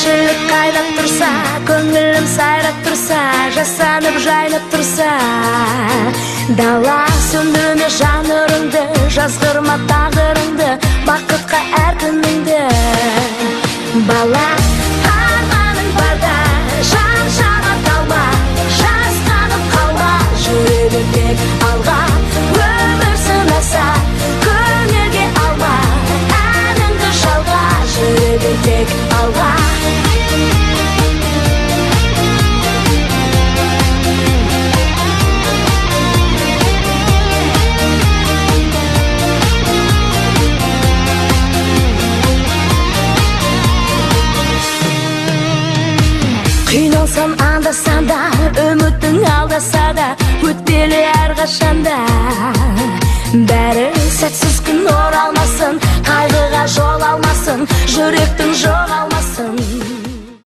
тіршілік қайнап тұрса, көңілім сайрап тұрса, жасанып жайнап тұрса, дала сөндірме жанырыңды, жазғырма тағдырыңды, бақытқа әр күніңді. Бала арманың барда, жан жана талма, жасқанып қалма, жүрегі тек алға. Өмір сынаса, көңілге алма, әніңді жалға, жүрегі тек алға. Қиналсам анда-санда, үмітің алдаса да, өтпелі әрқашанда. Бәрі сәтсіз күн оралмасын, қайғыға жол алмасын, жүректің жоғалмасын.